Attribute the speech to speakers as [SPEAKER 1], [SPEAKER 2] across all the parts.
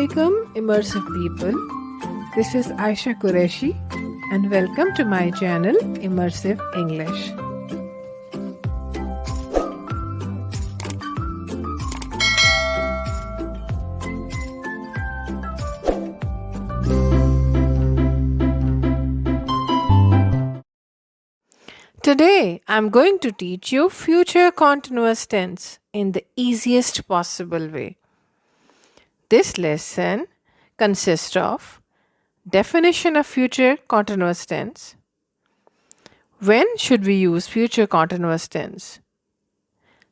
[SPEAKER 1] Assalamualaikum, immersive people. This is Aisha Qureshi and welcome to my channel Immersive English. Today I'm going to teach you future continuous tense in the easiest possible way. This lesson consists of definition of future continuous tense. When should we use future continuous tense?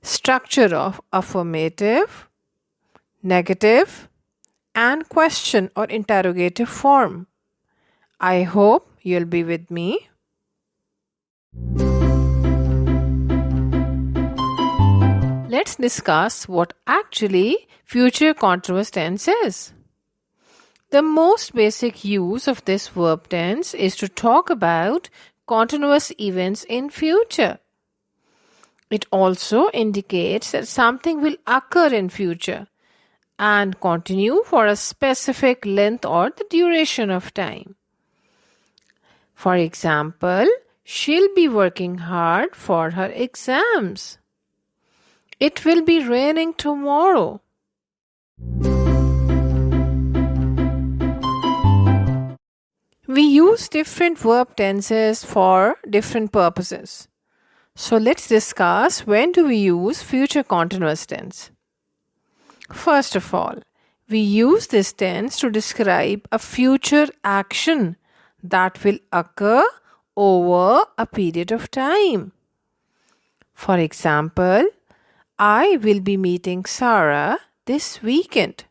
[SPEAKER 1] Structure of affirmative, negative, and question or interrogative form. I hope you'll be with me. Let's discuss what actually future continuous tense is. The most basic use of this verb tense is to talk about continuous events in future. It also indicates that something will occur in future and continue for a specific length or the duration of time. For example, she'll be working hard for her exams. It will be raining tomorrow. We use different verb tenses for different purposes. So let's discuss when do we use future continuous tense. First of all, we use this tense to describe a future action that will occur over a period of time. For example, I will be meeting Sarah this weekend.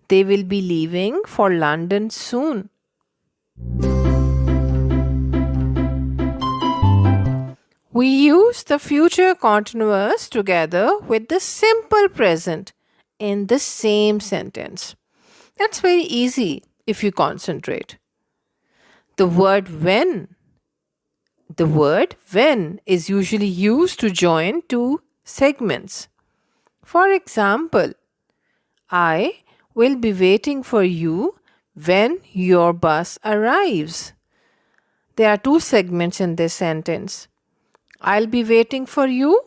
[SPEAKER 1] They will be leaving for London soon. We use the future continuous together with the simple present in the same sentence. That's very easy if you concentrate. The word when is usually used to join two segments. For example, I will be waiting for you when your bus arrives. There are two segments in this sentence. I'll be waiting for you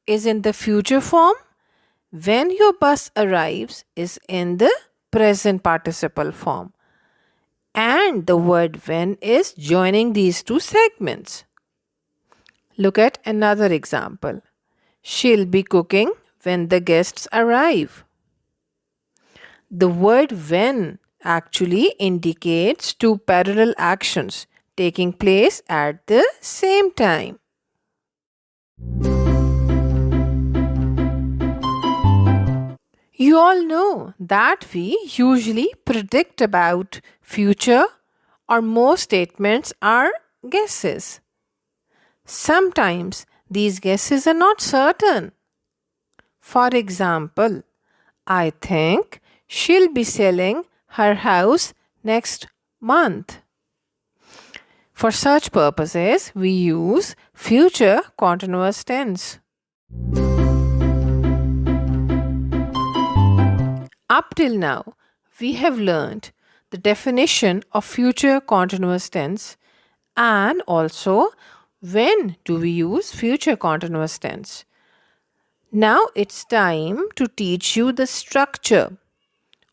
[SPEAKER 1] is in the future form. When your bus arrives is in the present participle form. And the word when is joining these two segments. Look at another example. She'll be cooking when the guests arrive. The word when actually indicates two parallel actions taking place at the same time. You all know that we usually predict about future or most statements are guesses. Sometimes these guesses are not certain. For example, I think she'll be selling her house next month. For such purposes, we use future continuous tense. Up till now, we have learned the definition of future continuous tense and also when do we use future continuous tense. Now it's time to teach you the structure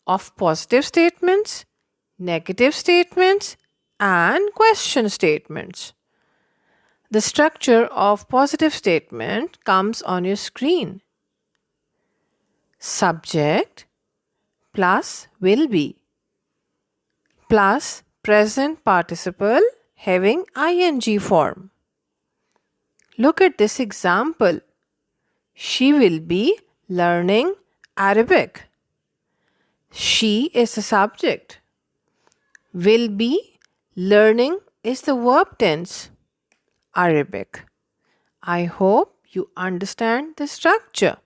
[SPEAKER 1] of positive statements, negative statements, and question statements. The structure of positive statement comes on your screen. Subject plus will be plus present participle having ing form. Look at this example. She will be learning Arabic. She is the subject. Will be learning is the verb tense. Arabic. I hope you understand the structure.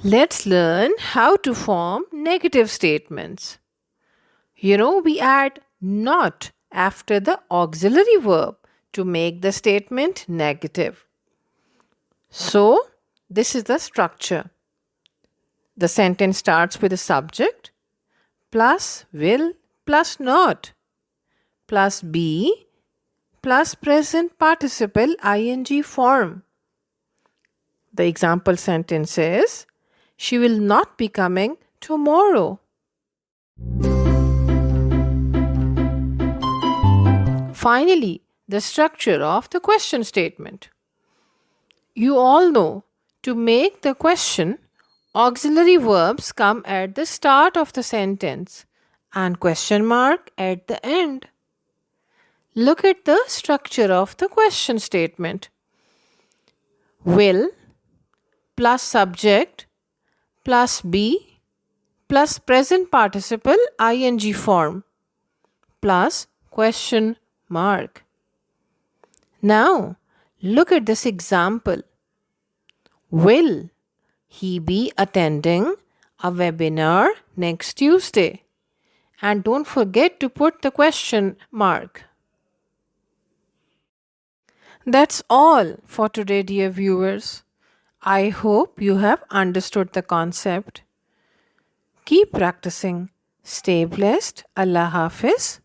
[SPEAKER 1] Let's learn how to form negative statements. We add not after the auxiliary verb to make the statement negative. So, This is the structure. The sentence starts with a subject plus will plus not plus be plus present participle ing form. The example sentence is, she will not be coming tomorrow. Finally, the structure of the question statement. You all know, to make the question, auxiliary verbs come at the start of the sentence and question mark at the end. Look at the structure of the question statement. Will plus subject plus be plus present participle ing form plus question mark. Now, look at this example. Will he be attending a webinar next Tuesday? And don't forget to put the question mark. That's all for today, dear viewers. I hope you have understood the concept. Keep practicing. Stay blessed. Allah Hafiz.